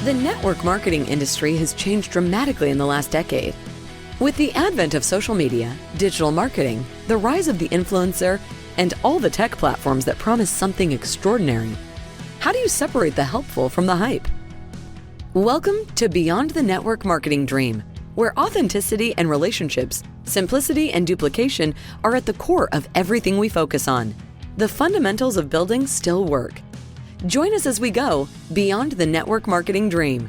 The network marketing industry has changed dramatically in the last decade. With the advent of social media, digital marketing, the rise of the influencer, and all the tech platforms that promise something extraordinary, how do you separate the helpful from the hype? Welcome to Beyond the Network Marketing Dream, where authenticity and relationships, simplicity and duplication are at the core of everything we focus on. The fundamentals of building still work. Join us as we go beyond the network marketing dream.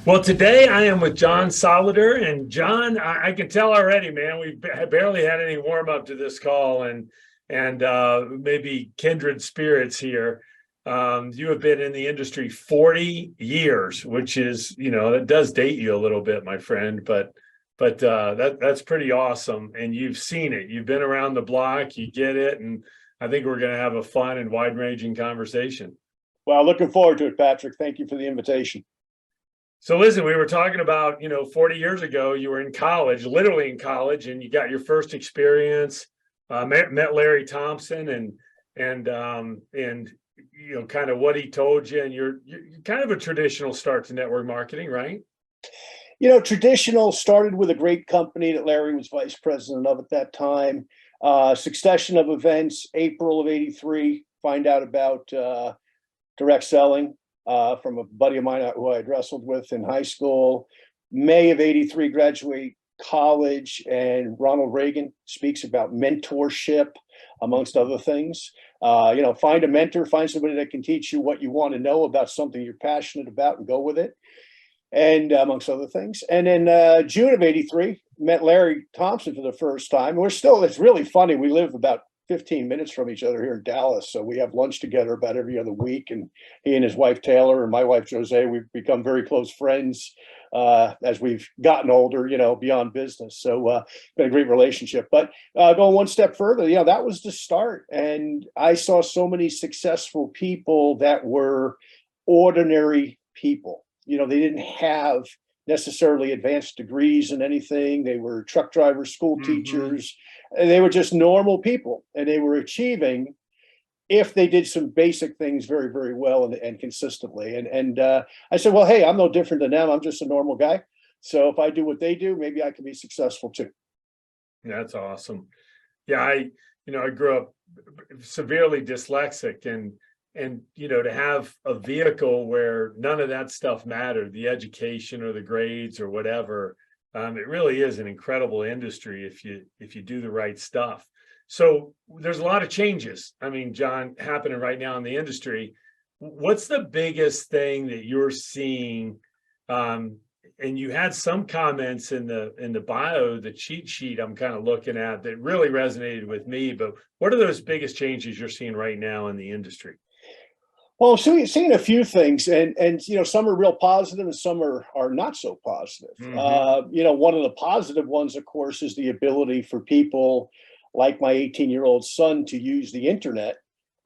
Well, today I am with John Solleder, and John, I can tell already, man, we barely had any warm up to this call, and maybe kindred spirits here. You have been in the industry 40 years, which is, that does date you a little bit, my friend, but that's pretty awesome. And you've seen it. You've been around the block. You get it. And I think we're going to have a fun and wide-ranging conversation. Well, looking forward to it, Patrick. Thank you for the invitation. So listen, we were talking about, 40 years ago, you were in college, literally in college, and you got your first experience, met Larry Thompson and kind of what he told you. And you're kind of a traditional start to network marketing, right? Traditional started with a great company that Larry was vice president of at that time. Succession of events, April of '83, find out about direct selling from a buddy of mine who I had wrestled with in high school. May of '83, graduate college, and Ronald Reagan speaks about mentorship, amongst other things. Find a mentor, find somebody that can teach you what you want to know about something you're passionate about and go with it. And amongst other things. And then June of '83, met Larry Thompson for the first time. It's really funny. We live about 15 minutes from each other here in Dallas. So we have lunch together about every other week. And he and his wife, Taylor, and my wife, Jose, we've become very close friends as we've gotten older, beyond business. So been a great relationship. But going one step further, that was the start. And I saw so many successful people that were ordinary people. They didn't have necessarily advanced degrees in anything. They were truck drivers, school teachers, and they were just normal people. And they were achieving if they did some basic things very, very well and consistently. And I said, well, hey, I'm no different than them. I'm just a normal guy. So if I do what they do, maybe I can be successful too. Yeah, that's awesome. Yeah, I grew up severely dyslexic, and to have a vehicle where none of that stuff mattered, the education or the grades or whatever, it really is an incredible industry if you do the right stuff. So there's a lot of changes, John, happening right now in the industry. What's the biggest thing that you're seeing? And you had some comments in the bio, the cheat sheet I'm kind of looking at, that really resonated with me. But what are those biggest changes you're seeing right now in the industry? Well, so seeing a few things, and some are real positive and some are not so positive. One of the positive ones, of course, is the ability for people like my 18-year-old son to use the internet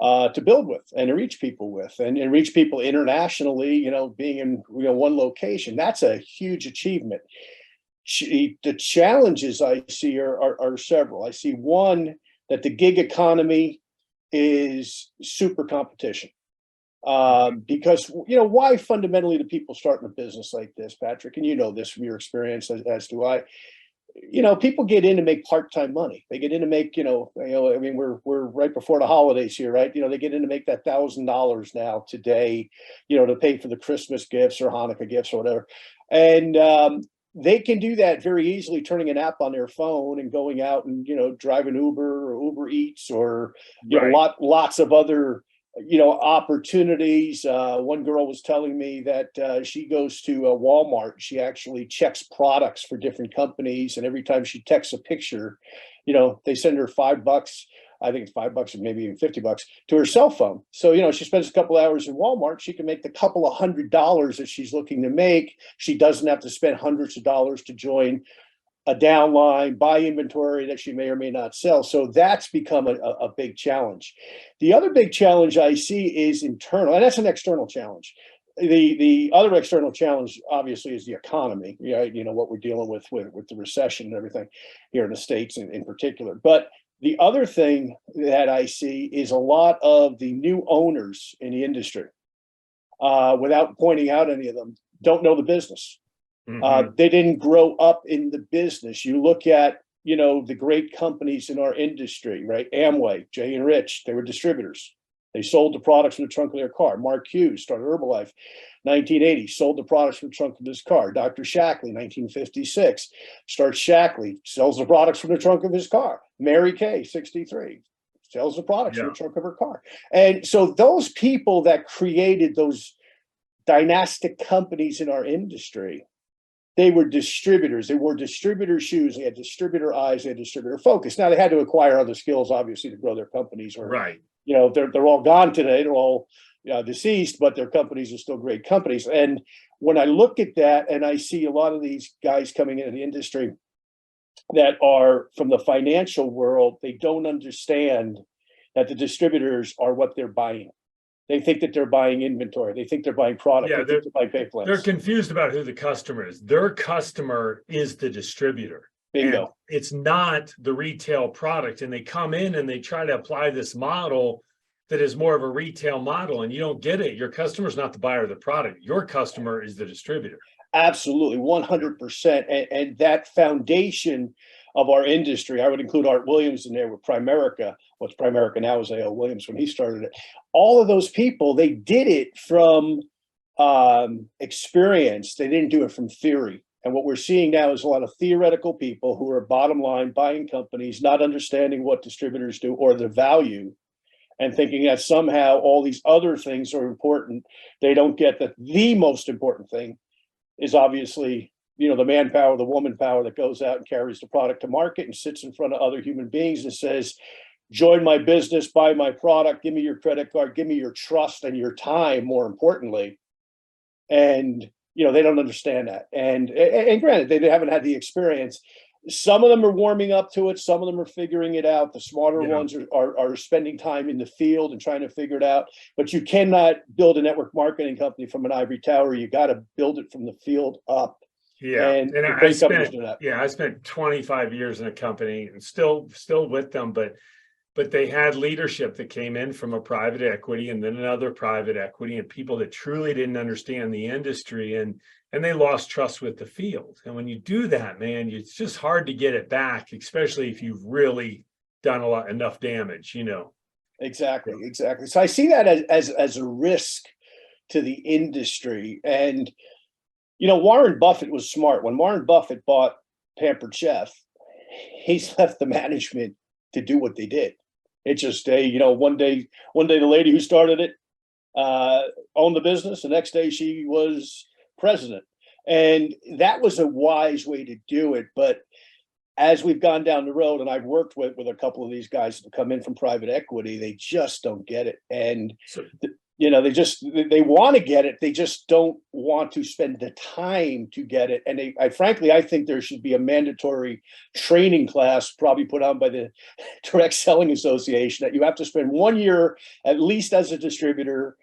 to build with and to reach people with and reach people internationally, being in one location. That's a huge achievement. The challenges I see are several. I see one, that the gig economy is super competition. Because, why fundamentally do people start in a business like this, Patrick? And you know this from your experience, as do I. People get in to make part-time money. They get in to make, we're right before the holidays here, right? They get in to make that $1,000 now today, to pay for the Christmas gifts or Hanukkah gifts or whatever. And they can do that very easily, turning an app on their phone and going out and, driving Uber or Uber Eats or, lots of other opportunities. One girl was telling me that she goes to Walmart. She actually checks products for different companies, and every time she texts a picture, they send her $5. I think it's $5 or maybe even $50 to her cell phone. So she spends a couple hours in Walmart. She can make the couple of $100 that she's looking to make. She doesn't have to spend hundreds of dollars to join a downline, buy inventory that she may or may not sell. So that's become a big challenge. The other big challenge I see is internal, and that's an external challenge. The other external challenge, obviously, is the economy. What we're dealing with the recession and everything here in the States in particular. But The other thing that I see is a lot of the new owners in the industry, without pointing out any of them, don't know the business. They didn't grow up in the business. You look at, the great companies in our industry, right? Amway, Jay and Rich, they were distributors. They sold the products from the trunk of their car. Mark Hughes started Herbalife, 1980, sold the products from the trunk of his car. Dr. Shackley, 1956, starts Shackley, sells the products from the trunk of his car. Mary Kay, 63, sells the products from the trunk of her car. And so those people that created those dynastic companies in our industry, they were distributors. They wore distributor shoes. They had distributor eyes. They had distributor focus. Now they had to acquire other skills, obviously, to grow their companies. Or, right. They're all gone today. They're all deceased, but their companies are still great companies. And when I look at that, and I see a lot of these guys coming into the industry that are from the financial world, they don't understand that the distributors are what they're buying. They think that they're buying inventory. They think they're buying product. Yeah, they think they're buying pay plans. They're confused about who the customer is. Their customer is the distributor. Bingo. And it's not the retail product. And they come in and they try to apply this model that is more of a retail model, and you don't get it. Your customer is not the buyer of the product. Your customer is the distributor. Absolutely, 100%. And that foundation of our industry, I would include Art Williams in there with Primerica. What's Primerica now is A.O. Williams when he started it. All of those people, they did it from experience. They didn't do it from theory. And what we're seeing now is a lot of theoretical people who are bottom line buying companies, not understanding what distributors do or the value, and thinking that somehow all these other things are important. They don't get that the most important thing is obviously, the manpower, the woman power that goes out and carries the product to market and sits in front of other human beings and says, join my business, buy my product, give me your credit card, give me your trust and your time, more importantly. And, they don't understand that. And granted, they haven't had the experience. Some of them are warming up to it. Some of them are figuring it out. The smarter ones are spending time in the field and trying to figure it out. But you cannot build a network marketing company from an ivory tower. You got to build it from the field up. Yeah, and I spent 25 years in a company and still with them, but they had leadership that came in from a private equity and then another private equity, and people that truly didn't understand the industry, and they lost trust with the field. And when you do that, man, it's just hard to get it back, especially if you've really done enough damage, Exactly. So I see that as a risk to the industry. And Warren Buffett was smart. When Warren Buffett bought Pampered Chef, he's left the management to do what they did. It's just one day the lady who started it owned the business. The next day she was president. And that was a wise way to do it. But as we've gone down the road, and I've worked with a couple of these guys that come in from private equity, they just don't get it. And they want to get it. They just don't want to spend the time to get it. And I think there should be a mandatory training class probably put on by the Direct Selling Association that you have to spend 1 year at least as a distributor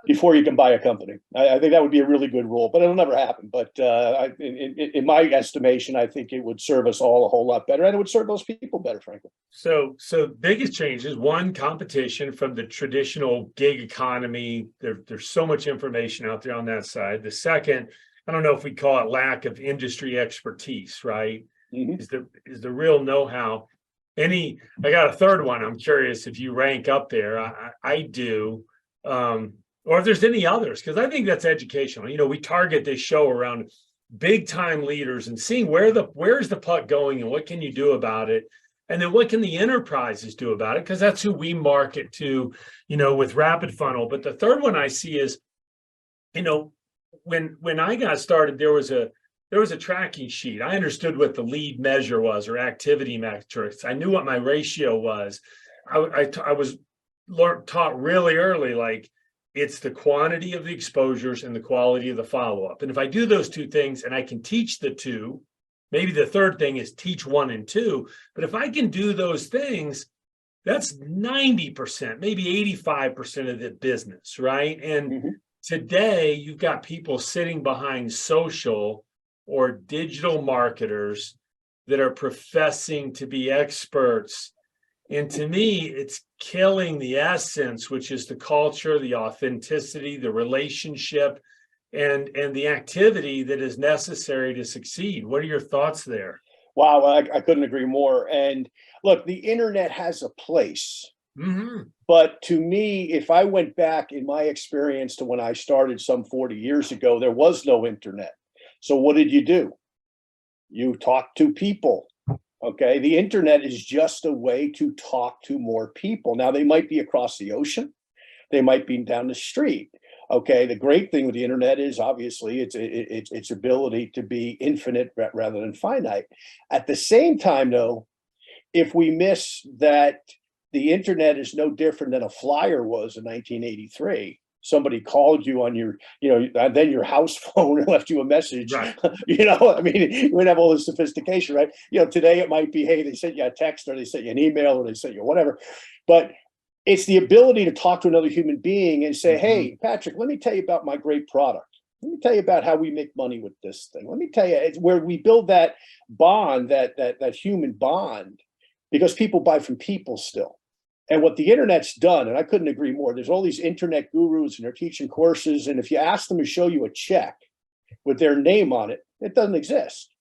before you can buy a company. I think that would be a really good rule, but it'll never happen. But in my estimation, I think it would serve us all a whole lot better, and it would serve those people better, frankly. So biggest changes: one, competition from the traditional gig economy. There's so much information out there on that side. The second, I don't know if we call it lack of industry expertise, right? Mm-hmm. Is the real know-how. I got a third one. I'm curious if you rank up there. I do. Or if there's any others, because I think that's educational. We target this show around big time leaders and seeing where's the puck going and what can you do about it, and then what can the enterprises do about it, because that's who we market to, with RapidFunnel. But the third one I see is, when I got started, there was a tracking sheet. I understood what the lead measure was, or activity metrics. I knew what my ratio was. I was taught really early, like, it's the quantity of the exposures and the quality of the follow-up. And if I do those two things and I can teach the two, maybe the third thing is teach 1 and 2. But if I can do those things, that's 90%, maybe 85% of the business, right? And today you've got people sitting behind social or digital marketers that are professing to be experts And to me, it's killing the essence, which is the culture, the authenticity, the relationship, and the activity that is necessary to succeed. What are your thoughts there? Wow, I couldn't agree more. And look, the internet has a place. Mm-hmm. But to me, if I went back in my experience to when I started some 40 years ago, there was no internet. So what did you do? You talked to people. Okay. The internet is just a way to talk to more people. Now, they might be across the ocean, they might be down the street. Okay. The great thing with the internet is obviously its ability to be infinite rather than finite. At the same time, though, if we miss that the internet is no different than a flyer was in 1983. Somebody called you on your, then your house phone and left you a message. Right. We don't have all this sophistication, right? Today it might be, hey, they sent you a text or they sent you an email or they sent you whatever. But it's the ability to talk to another human being and say, hey, Patrick, let me tell you about my great product. Let me tell you about how we make money with this thing. Let me tell you, it's where we build that bond, that human bond, because people buy from people still. And what the internet's done, and I couldn't agree more, there's all these internet gurus and they're teaching courses. And if you ask them to show you a check with their name on it, it doesn't exist.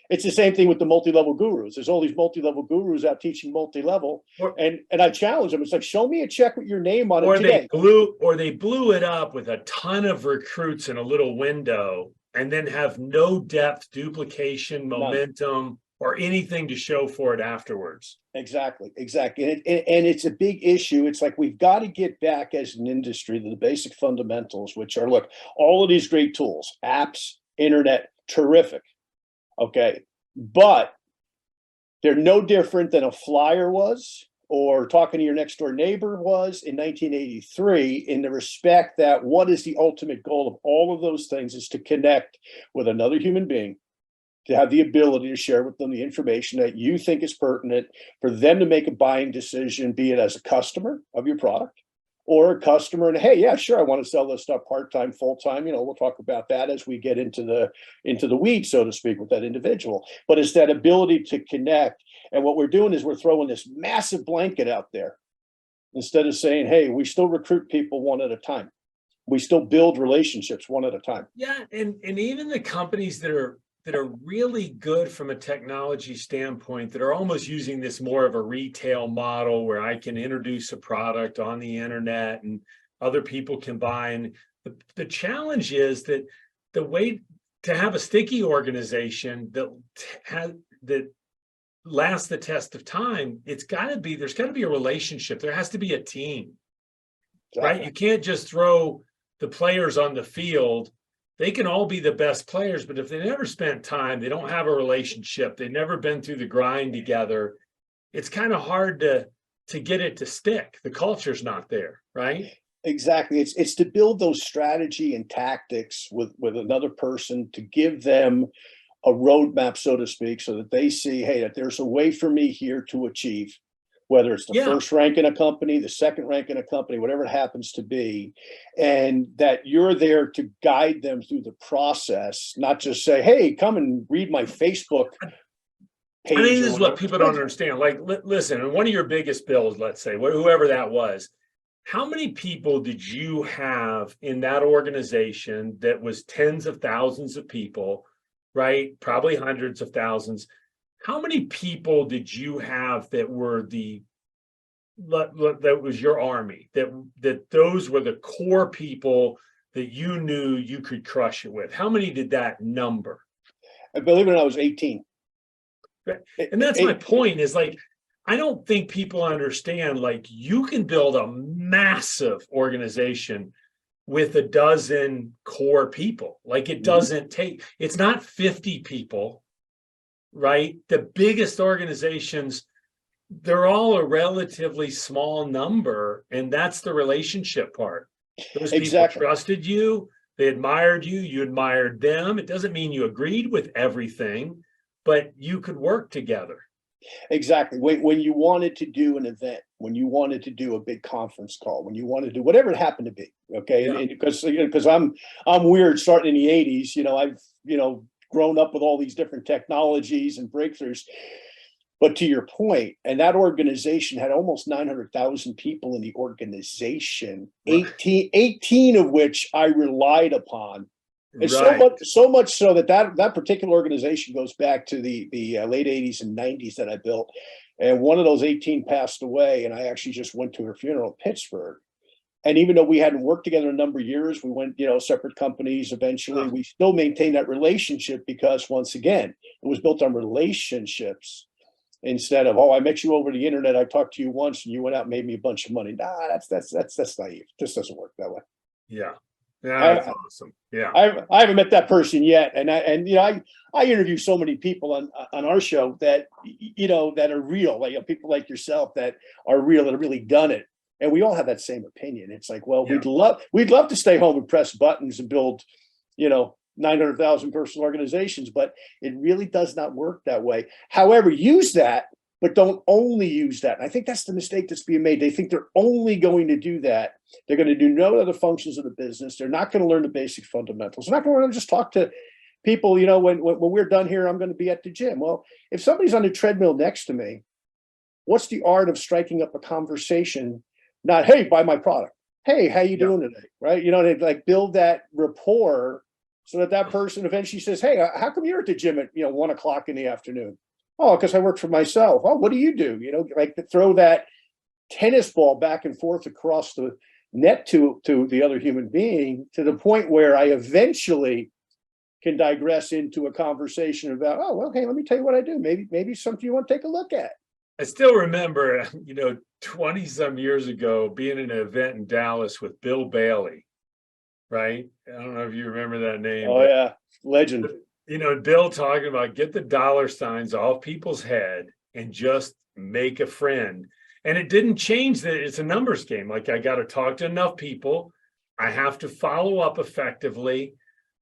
It's the same thing with the multi-level gurus. There's all these multi-level gurus out teaching multi-level. And I challenge them. It's like, show me a check with your name on it today. They blew it up with a ton of recruits in a little window and then have no depth, duplication, momentum, or anything to show for it afterwards. Exactly. And it's a big issue. It's like we've got to get back as an industry to the basic fundamentals, which are, look, all of these great tools, apps, internet, terrific. Okay. But they're no different than a flyer was or talking to your next door neighbor was in 1983, in the respect that what is the ultimate goal of all of those things is to connect with another human being, to have the ability to share with them the information that you think is pertinent for them to make a buying decision, be it as a customer of your product or a customer. And hey, yeah, sure, I want to sell this stuff part-time, full-time. We'll talk about that as we get into the weeds, so to speak, with that individual. But it's that ability to connect. And what we're doing is we're throwing this massive blanket out there instead of saying, hey, we still recruit people one at a time. We still build relationships one at a time. Yeah. And even the companies that are really good from a technology standpoint, that are almost using this more of a retail model where I can introduce a product on the internet and other people can buy. And the challenge is that the way to have a sticky organization that lasts the test of time, there's got to be a relationship. There has to be a team, right? You can't just throw the players on the field. They can all be the best players, but if they never spent time, they don't have a relationship, they've never been through the grind together, it's kind of hard to get it to stick. The culture's not there, right? Exactly. It's to build those strategy and tactics with another person, to give them a roadmap, so to speak, so that they see, hey, that there's a way for me here to achieve, whether it's the first rank in a company, the second rank in a company, whatever it happens to be, and that you're there to guide them through the process, not just say, hey, come and read my Facebook page. I think this is what people don't understand. Like, listen, and one of your biggest bills, let's say, whoever that was, how many people did you have in that organization that was tens of thousands of people, right? Probably hundreds of thousands. How many people did you have that were that was your army, that those were the core people that you knew you could crush it with? How many did that number? I believe it or not, I was 18. And that's my point, is like, I don't think people understand, like, you can build a massive organization with a dozen core people. Like, it doesn't take, it's not 50 people, right? The biggest organizations, they're all a relatively small number, and that's the relationship part. Those people trusted you, they admired you, you admired them. It doesn't mean you agreed with everything, but you could work together. Exactly. When you wanted to do an event, when you wanted to do a big conference call, when you wanted to do whatever it happened to be, okay. And because I'm weird, starting in the 80s, I've grown up with all these different technologies and breakthroughs. But to your point, and that organization had almost 900,000 people in the organization, Right. 18 of which I relied upon. And Right. so much so that particular organization goes back to the late 80s and 90s that I built. And one of those 18 passed away, and I actually just went to her funeral in Pittsburgh. And even though we hadn't worked together a number of years, we went, separate companies eventually, we still maintained that relationship because, once again, it was built on relationships instead of, oh, I met you over the internet, I talked to you once and you went out and made me a bunch of money. Nah, that's naive. This doesn't work that way. Yeah. Yeah, that's awesome. Yeah. I haven't met that person yet. And I interview so many people on our show that, that are real, like people like yourself that are real, that have really done it. And we all have that same opinion. It's like, well, we'd love to stay home and press buttons and build, 900,000 person organizations, but it really does not work that way. However, use that, but don't only use that. And I think that's the mistake that's being made. They think they're only going to do that. They're going to do no other functions of the business. They're not going to learn the basic fundamentals. They're not going to just talk to people, when we're done here, I'm going to be at the gym. Well, if somebody's on the treadmill next to me, what's the art of striking up a conversation? Not, hey, buy my product. Hey, how you doing today? Right? They like build that rapport so that person eventually says, hey, how come you're at the gym at 1 o'clock in the afternoon? Oh, because I work for myself. Oh, what do you do? Like to throw that tennis ball back and forth across the net to the other human being, to the point where I eventually can digress into a conversation about, oh, well, hey, let me tell you what I do. Maybe something you want to take a look at. I still remember, 20 some years ago, being in an event in Dallas with Bill Bailey, right? I don't know if you remember that name. Oh, yeah. Legend. Bill talking about get the dollar signs off people's head and just make a friend. And it didn't change that it's a numbers game. Like, I got to talk to enough people. I have to follow up effectively.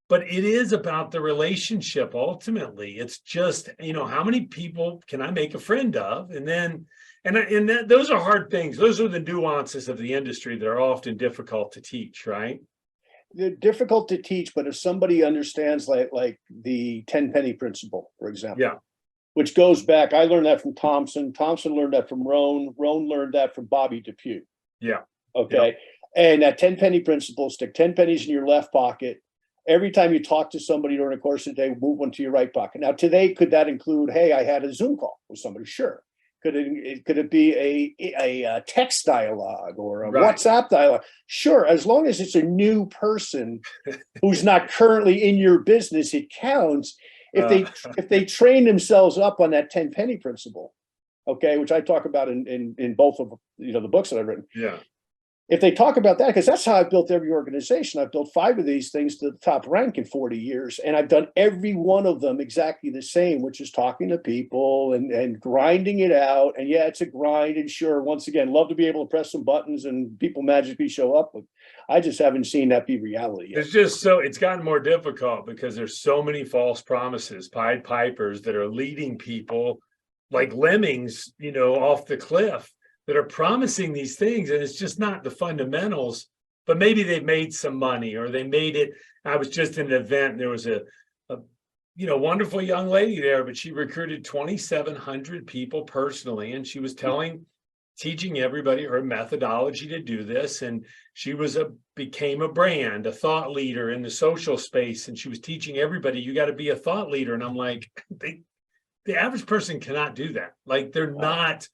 But it is about the relationship. Ultimately, it's just, how many people can I make a friend of? And then, those are hard things. Those are the nuances of the industry that are often difficult to teach, right? They're difficult to teach, but if somebody understands like the 10 penny principle, for example, yeah, which goes back, I learned that from Thompson. Thompson learned that from Rohn. Rohn learned that from Bobby DePue. Yeah. Okay. Yeah. And that 10 penny principle, stick 10 pennies in your left pocket. Every time you talk to somebody during the course of the day, move one to your right pocket. Now, today, could that include, hey, I had a Zoom call with somebody? Sure. Could it be a text dialogue or a WhatsApp dialogue? Sure. As long as it's a new person who's not currently in your business, it counts. If they train themselves up on that 10 penny principle, okay, which I talk about in both of the books that I've written. Yeah. If they talk about that, because that's how I've built every organization. I've built 5 of these things to the top rank in 40 years. And I've done every one of them exactly the same, which is talking to people and grinding it out. And yeah, it's a grind. And sure, once again, love to be able to press some buttons and people magically show up. But I just haven't seen that be reality yet. It's gotten more difficult because there's so many false promises, Pied Pipers that are leading people like lemmings, off the cliff, that are promising these things, and it's just not the fundamentals. But maybe they've made some money, or they made it. I was just in an event, and there was a wonderful young lady there, but she recruited 2,700 people personally, and she was teaching everybody her methodology to do this. And she became a brand, a thought leader in the social space, and she was teaching everybody, you got to be a thought leader. And I'm like, the average person cannot do that. Like, they're not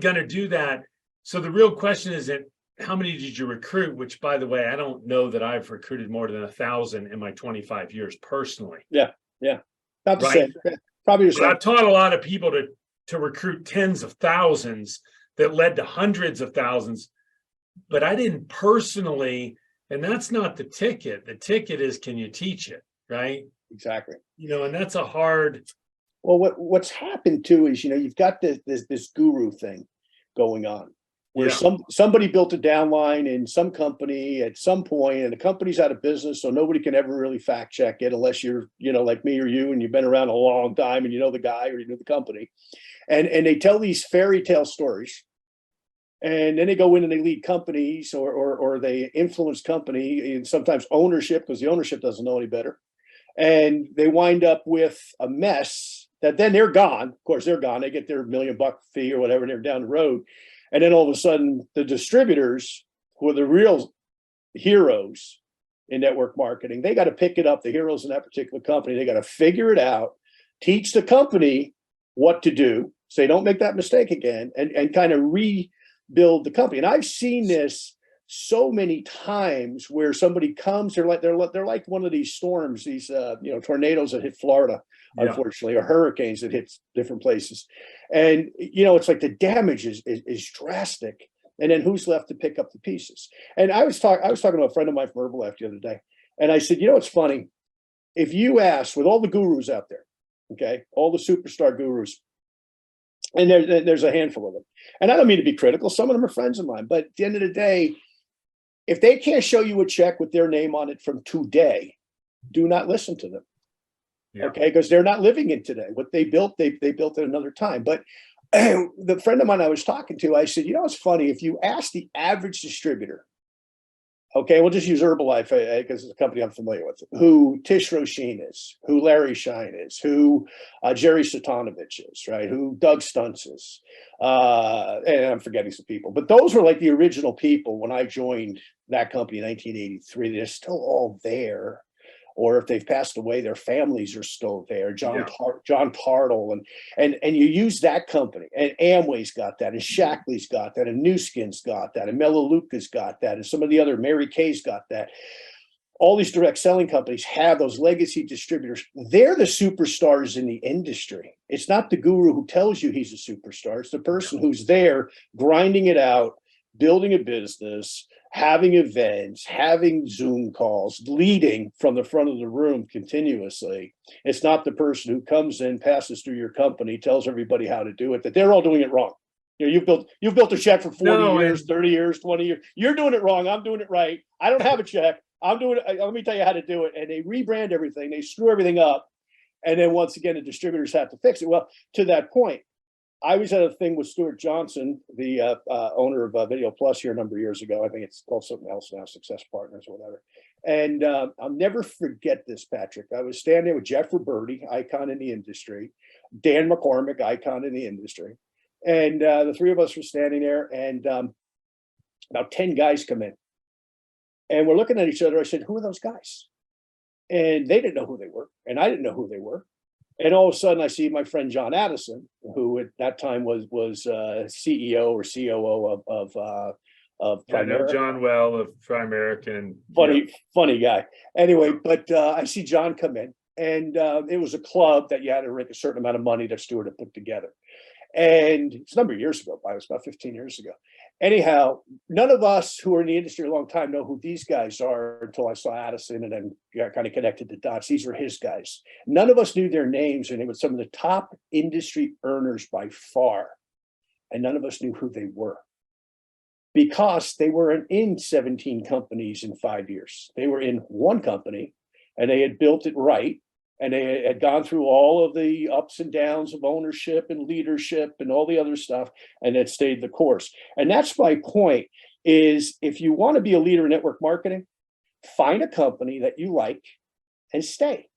going to do that. So the real question isn't how many did you recruit, which, by the way, I don't know that I've recruited more than 1,000 in my 25 years personally. Yeah. Not the same. Probably the same. I've taught a lot of people to recruit tens of thousands that led to hundreds of thousands, but I didn't personally, and that's not the ticket. The ticket is, can you teach it, right? Exactly. And that's a hard. Well, what's happened too is, you've got this guru thing going on where somebody built a downline in some company at some point, and the company's out of business, so nobody can ever really fact check it unless you're, like me or you, and you've been around a long time and you know the guy or you know the company. And they tell these fairy tale stories. And then they go in and they lead companies or they influence company, and sometimes ownership, because the ownership doesn't know any better. And they wind up with a mess that then they're gone. Of course, they're gone. They get their $1 million fee or whatever, and they're down the road. And then all of a sudden, the distributors, who are the real heroes in network marketing, they got to pick it up, the heroes in that particular company. They got to figure it out, teach the company what to do, so they don't make that mistake again, and kind of rebuild the company. And I've seen this so many times where somebody comes, they're like one of these storms, these tornadoes that hit Florida, unfortunately, or hurricanes that hit different places. And it's like the damage is drastic. And then who's left to pick up the pieces? And I was talking to a friend of mine from Herbalife the other day, and I said, it's funny. If you ask, with all the gurus out there, okay, all the superstar gurus, and there's a handful of them, and I don't mean to be critical, some of them are friends of mine, but at the end of the day, if they can't show you a check with their name on it from today, do not listen to them. Yeah. Okay, because they're not living in today. What they built, they built at another time. But the friend of mine I was talking to, I said, it's funny, if you ask the average distributor, okay, we'll just use Herbalife because it's a company I'm familiar with, who Tish Roshin is, who Larry Shine is, who Jerry Satanovich is, right? Who Doug Stuntz is. And I'm forgetting some people, but those were like the original people when I joined that company in 1983. They're still all there. Or if they've passed away, their families are still there. John Tartle, and you use that company, and Amway's got that, and Shackley's got that, and Nu Skin's got that, and Melaleuca's got that, and some of the other, Mary Kay's got that. All these direct selling companies have those legacy distributors. They're the superstars in the industry. It's not the guru who tells you he's a superstar. It's the person who's there grinding it out, building a business, having events, having Zoom calls, leading from the front of the room continuously. It's not the person who comes in, passes through your company, tells everybody how to do it, that they're all doing it wrong. You've built a check for 40 years, 30 years, 20 years. You're doing it wrong. I'm doing it right. I don't have a check. I'm doing it. Let me tell you how to do it. And they rebrand everything. They screw everything up. And then once again, the distributors have to fix it. Well, to that point, I was at a thing with Stuart Johnson, the owner of Video Plus here a number of years ago. I think it's called something else now, Success Partners or whatever. And I'll never forget this, Patrick. I was standing there with Jeff Roberti, icon in the industry, Dan McCormick, icon in the industry. And the three of us were standing there, and about 10 guys come in. And we're looking at each other. I said, who are those guys? And they didn't know who they were, and I didn't know who they were. And all of a sudden, I see my friend John Addison, who at that time was CEO or COO of Primerica. I know John well of Primerica. Funny guy. Anyway, but I see John come in, and it was a club that you had to make a certain amount of money that Stuart had put together. And it's a number of years ago, it was about 15 years ago. Anyhow, none of us who are in the industry a long time know who these guys are until I saw Addison and then got kind of connected the dots. These were his guys. None of us knew their names, and they were some of the top industry earners by far. And none of us knew who they were because they weren't in 17 companies in 5 years. They were in one company, and they had built it right. And they had gone through all of the ups and downs of ownership and leadership and all the other stuff, and had stayed the course. And that's my point, is if you want to be a leader in network marketing, find a company that you like and stay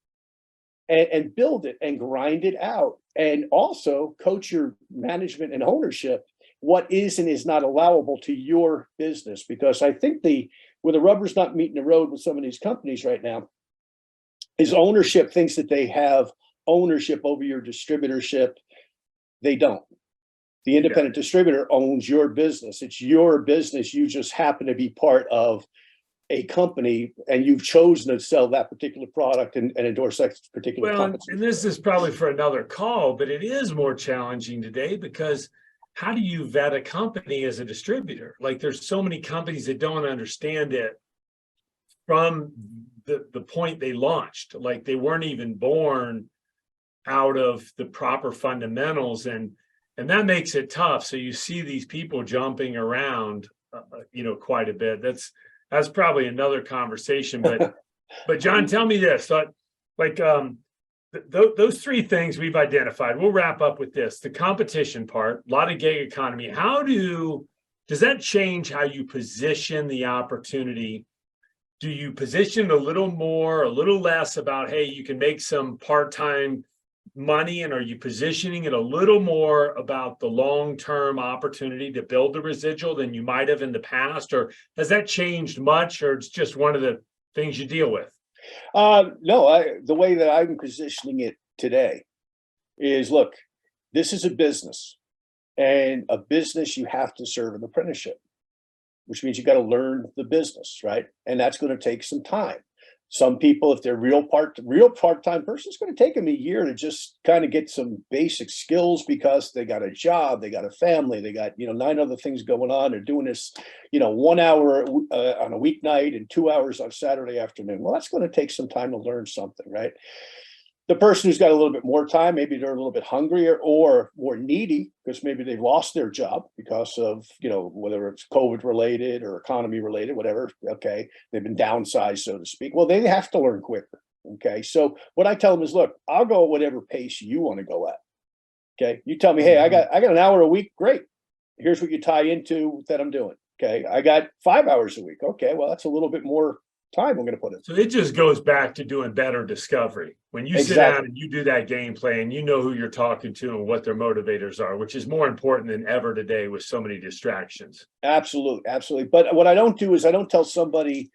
and build it and grind it out. And also coach your management and ownership what is and is not allowable to your business. Because I think where the rubber's not meeting the road with some of these companies right now, is ownership thinks that they have ownership over your distributorship. They don't. The independent distributor owns your business. It's your business. You just happen to be part of a company, and you've chosen to sell that particular product and endorse that particular company. And this is probably for another call, but it is more challenging today because how do you vet a company as a distributor? Like, there's so many companies that don't understand it from the point they launched. Like, they weren't even born out of the proper fundamentals, and that makes it tough. So you see these people jumping around, quite a bit. That's probably another conversation. But John, tell me this: those three things we've identified. We'll wrap up with this: the competition part, a lot of gig economy. Does that change how you position the opportunity? Do you position a little more, a little less about, hey, you can make some part-time money, and are you positioning it a little more about the long-term opportunity to build the residual than you might have in the past? Or has that changed much, or it's just one of the things you deal with? No, the way that I'm positioning it today is, look, this is a business, and a business you have to serve an apprenticeship, which means you got to learn the business, right? And that's going to take some time. Some people, if they're real part-time person, it's going to take them a year to just kind of get some basic skills because they got a job, they got a family, they got, 9 other things going on. They're doing this, 1 hour on a weeknight and 2 hours on Saturday afternoon. Well, that's going to take some time to learn something, right? The person who's got a little bit more time, maybe they're a little bit hungrier or more needy because maybe they've lost their job because of, whether it's COVID related or economy related, whatever. Okay. They've been downsized, so to speak. Well, they have to learn quicker. Okay. So what I tell them is, look, I'll go at whatever pace you want to go at. Okay. You tell me, hey, I got an hour a week. Great. Here's what you tie into that I'm doing. Okay. I got 5 hours a week. Okay. Well, that's a little bit more time I'm going to put in. So it just goes back to doing better discovery. When you sit down and you do that game plan, you know who you're talking to and what their motivators are, which is more important than ever today with so many distractions. Absolutely. Absolutely. But what I don't do is I don't tell somebody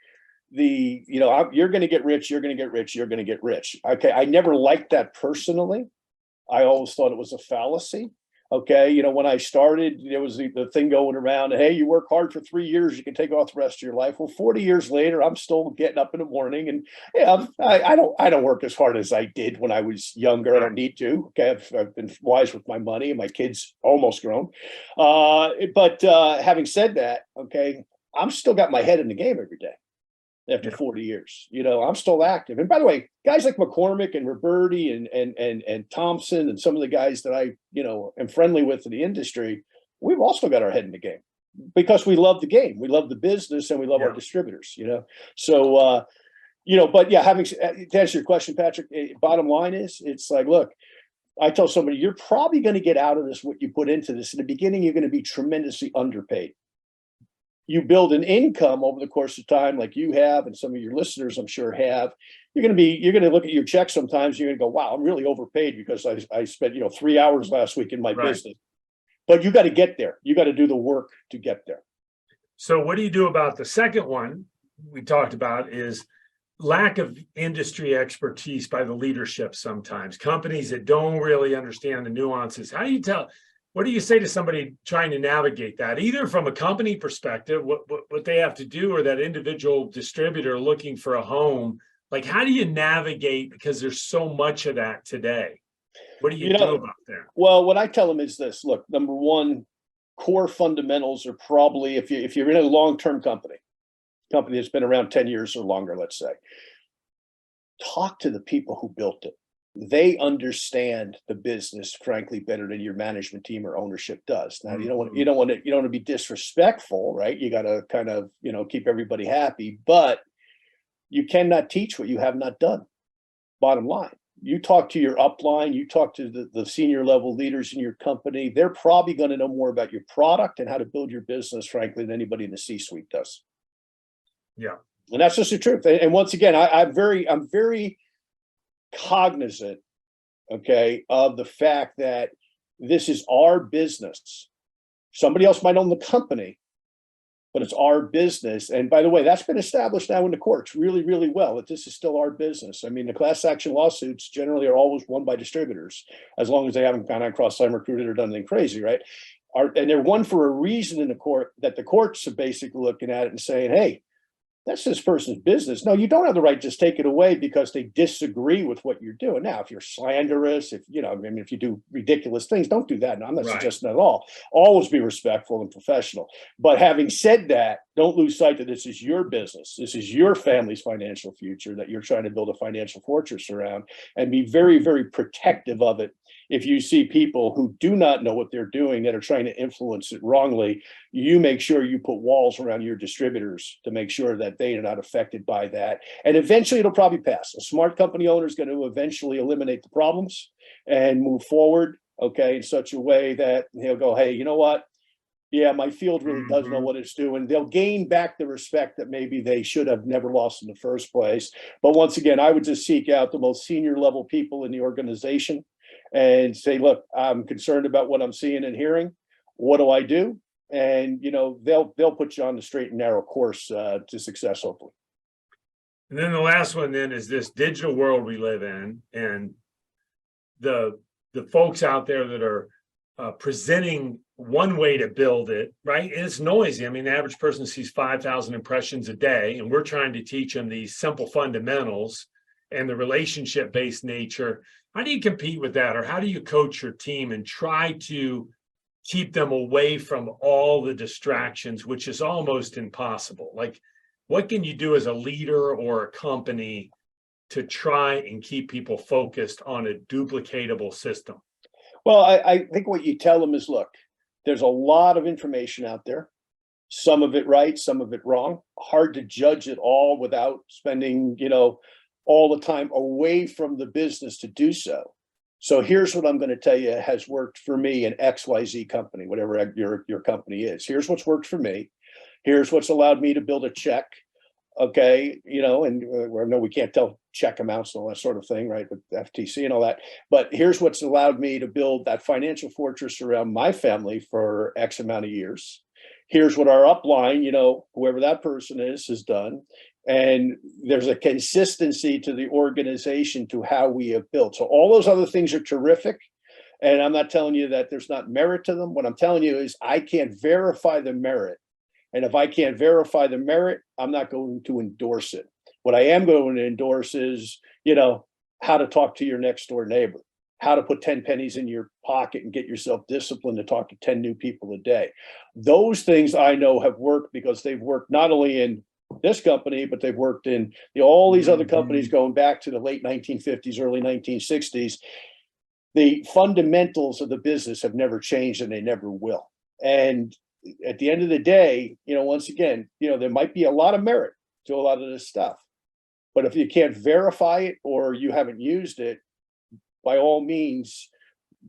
you're going to get rich, you're going to get rich, you're going to get rich. Okay. I never liked that personally. I always thought it was a fallacy. Okay. When I started, there was the thing going around, hey, you work hard for 3 years, you can take off the rest of your life. Well, 40 years later, I'm still getting up in the morning, and I don't work as hard as I did when I was younger. I don't need to. Okay. I've been wise with my money, and my kids almost grown. But having said that, okay, I'm still got my head in the game every day. After 40 years, I'm still active. And by the way, guys like McCormick and Roberti and Thompson and some of the guys that I, am friendly with in the industry, we've also got our head in the game because we love the game. We love the business and we love our distributors, So, but yeah, to answer your question, Patrick, bottom line is, it's like, look, I tell somebody, you're probably going to get out of this what you put into this. In the beginning, you're going to be tremendously underpaid. You build an income over the course of time, like you have, and some of your listeners, I'm sure, have. You're going to look at your check sometimes. You're going to go, wow, I'm really overpaid because I spent 3 hours last week in my business. But you got to get there. You got to do the work to get there. So what do you do about the second one we talked about is lack of industry expertise by the leadership sometimes. Companies that don't really understand the nuances. What do you say to somebody trying to navigate that, either from a company perspective, what they have to do, or that individual distributor looking for a home? Like, how do you navigate? Because there's so much of that today. What do you do about that? Well, what I tell them is this: look, number one, core fundamentals are probably, if you're in a long-term company that's been around 10 years or longer, let's say, talk to the people who built it. They understand the business, frankly, better than your management team or ownership does. Now, you don't want to be disrespectful, right? You got to kind of, keep everybody happy, but you cannot teach what you have not done. Bottom line, you talk to your upline, you talk to the senior level leaders in your company. They're probably going to know more about your product and how to build your business, frankly, than anybody in the C-suite does. Yeah, and that's just the truth. And once again, I'm very cognizant, okay, of the fact that this is our business. Somebody else might own the company, but it's our business. And by the way, that's been established now in the courts really, really well, that this is still our business. I mean, the class action lawsuits generally are always won by distributors, as long as they haven't gone on cross-site recruited or done anything crazy, right? And they're won for a reason in the court, that the courts are basically looking at it and saying, hey, that's this person's business. No, you don't have the right to just take it away because they disagree with what you're doing. Now, if you're slanderous, if you do ridiculous things, don't do that. No, I'm not suggesting that at all. Always be respectful and professional. But having said that, don't lose sight that this is your business. This is your family's financial future that you're trying to build a financial fortress around, and be very, very protective of it. If you see people who do not know what they're doing that are trying to influence it wrongly, you make sure you put walls around your distributors to make sure that they are not affected by that. And eventually it'll probably pass. A smart company owner is going to eventually eliminate the problems and move forward, okay, in such a way that he'll go, hey, you know what? Yeah, my field really does know what it's doing. They'll gain back the respect that maybe they should have never lost in the first place. But once again, I would just seek out the most senior level people in the organization and say, look, I'm concerned about what I'm seeing and hearing. What do I do? And, they'll put you on the straight and narrow course to success, hopefully. And then the last one then is this digital world we live in, and the folks out there that are presenting one way to build it, right? And it's noisy. I mean, the average person sees 5,000 impressions a day, and we're trying to teach them these simple fundamentals and the relationship-based nature. How do you compete with that, or how do you coach your team and try to keep them away from all the distractions, which is almost impossible? Like, what can you do as a leader or a company to try and keep people focused on a duplicatable system? Well, I think what you tell them is, look, there's a lot of information out there, some of it right, some of it wrong. Hard to judge it all without spending, all the time away from the business to do so. So here's what I'm going to tell you has worked for me in XYZ company, whatever your company is. Here's what's worked for me. Here's what's allowed me to build a check. Okay, and no, we can't tell check amounts and all that sort of thing, right? With FTC and all that. But here's what's allowed me to build that financial fortress around my family for X amount of years. Here's what our upline, whoever that person is, has done. And there's a consistency to the organization to how we have built. So all those other things are terrific. And I'm not telling you that there's not merit to them. What I'm telling you is I can't verify the merit. And if I can't verify the merit, I'm not going to endorse it. What I am going to endorse is, how to talk to your next door neighbor, how to put 10 pennies in your pocket and get yourself disciplined to talk to 10 new people a day. Those things I know have worked because they've worked not only in this company, but they've worked in all these other companies going back to the late 1950s, early 1960s. The fundamentals of the business have never changed, and they never will. And at the end of the day, once again, there might be a lot of merit to a lot of this stuff, but if you can't verify it or you haven't used it, by all means,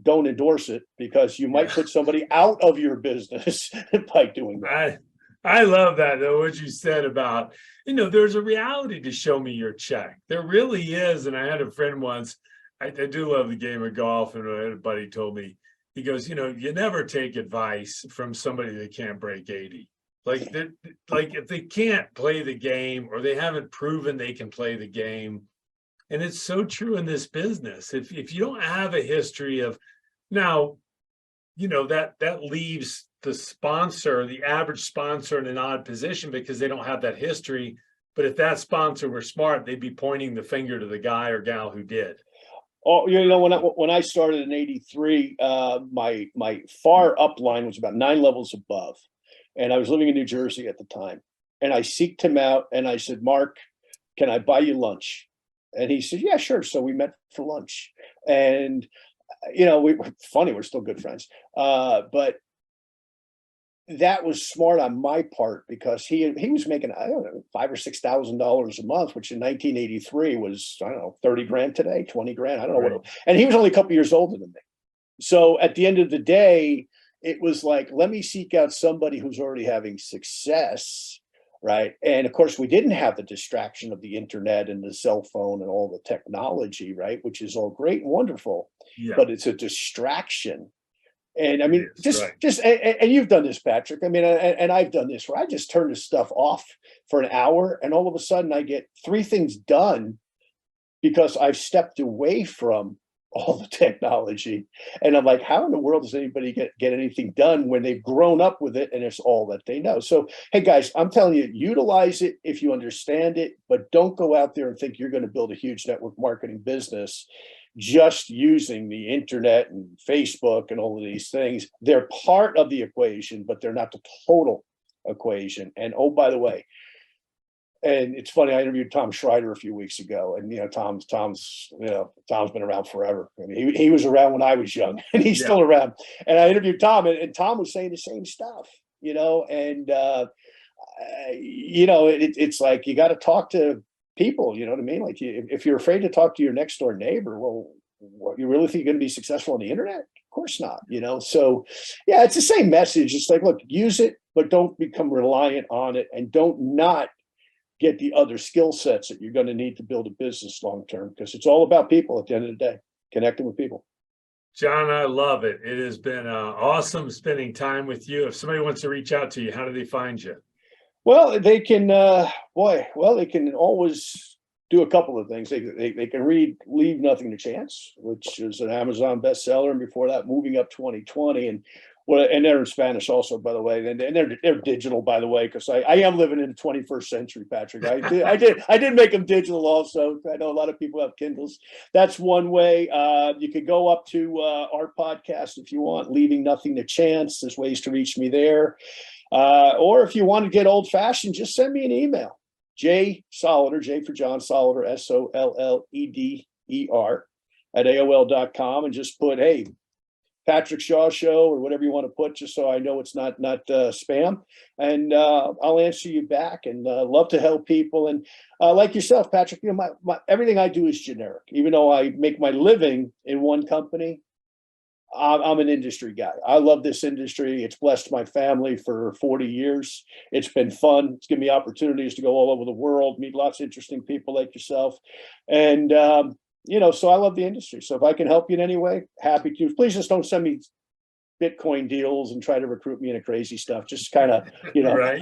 don't endorse it, because you might put somebody out of your business by doing that. I love that, though, what you said about, there's a reality to show me your check. There really is. And I had a friend once, I do love the game of golf, and a buddy told me, he goes, you never take advice from somebody that can't break 80. Like if they can't play the game, or they haven't proven they can play the game. And it's so true in this business. If you don't have a history of, now, that leaves the sponsor, the average sponsor, in an odd position because they don't have that history. But if that sponsor were smart, they'd be pointing the finger to the guy or gal who did. Oh, when I started in '83, my far up line was about 9 levels above, and I was living in New Jersey at the time. And I seeked him out, and I said, "Mark, can I buy you lunch?" And he said, "Yeah, sure." So we met for lunch, and we're still good friends. But that was smart on my part, because he was making, I don't know, $5,000 or $6,000 a month, which in 1983 was, I don't know, 30 grand today, 20 grand. I don't know what it was. And he was only a couple years older than me. So at the end of the day, it was like, let me seek out somebody who's already having success. Right. And of course, we didn't have the distraction of the internet and the cell phone and all the technology, right, which is all great and wonderful, but it's a distraction. And I mean, and you've done this, Patrick. I mean, and I've done this, where I just turn this stuff off for an hour, and all of a sudden I get 3 things done because I've stepped away from all the technology. And I'm like, how in the world does anybody get anything done when they've grown up with it and it's all that they know? So, hey guys, I'm telling you, utilize it if you understand it, but don't go out there and think you're going to build a huge network marketing business just using the internet and Facebook and all of these things. They're part of the equation, but they're not the total equation. And oh, by the way, and it's funny, I interviewed Tom Schreider a few weeks ago, and Tom's been around forever. I mean, he was around when I was young, and he's still around. And I interviewed Tom, and Tom was saying the same stuff, and it's like, you got to talk to people, you know what I mean? Like, if you're afraid to talk to your next door neighbor, well, what, you really think you're going to be successful on the internet? Of course not, So yeah, it's the same message. It's like, look, use it, but don't become reliant on it, and don't not get the other skill sets that you're going to need to build a business long term, because it's all about people at the end of the day, connecting with people. John, I love it. It has been awesome spending time with you. If somebody wants to reach out to you, how do they find you? Well, they can, they can always do a couple of things. They can read Leave Nothing to Chance, which is an Amazon bestseller, and before that, Moving Up 2020. And they're in Spanish also, by the way, and they're digital, by the way, because I am living in the 21st century, Patrick. I did make them digital also. I know a lot of people have Kindles. That's one way. You could go up to our podcast if you want, Leaving Nothing to Chance. There's ways to reach me there. Or if you want to get old fashioned, just send me an email. J Solleder, J for John, Solleder, SOLLEDER at AOL.com, and just put, hey, Patrick Shaw Show, or whatever you want to put, just so I know it's not spam. And I'll answer you back, and love to help people. And like yourself, Patrick, you know, my everything I do is generic. Even though I make my living in one company, I'm an industry guy. I love this industry. It's blessed my family for 40 years. It's been fun. It's given me opportunities to go all over the world, meet lots of interesting people like yourself. And, so I love the industry. So if I can help you in any way, happy to. Please just don't send me Bitcoin deals and try to recruit me into crazy stuff. Just kind of, Right.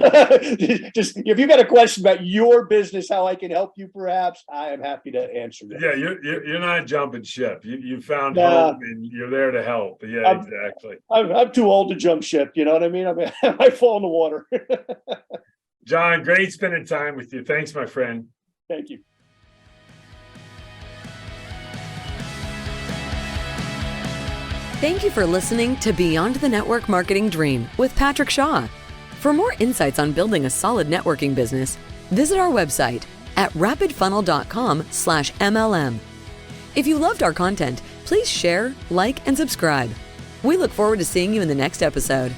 just if you got a question about your business, how I can help you, perhaps, I am happy to answer that. Yeah, you're not jumping ship. You found hope, and you're there to help. Yeah, exactly. I'm too old to jump ship. You know what I mean? I fall in the water. John, great spending time with you. Thanks, my friend. Thank you. Thank you for listening to Beyond the Network Marketing Dream with Patrick Shaw. For more insights on building a solid networking business, visit our website at rapidfunnel.com/MLM. If you loved our content, please share, like, and subscribe. We look forward to seeing you in the next episode.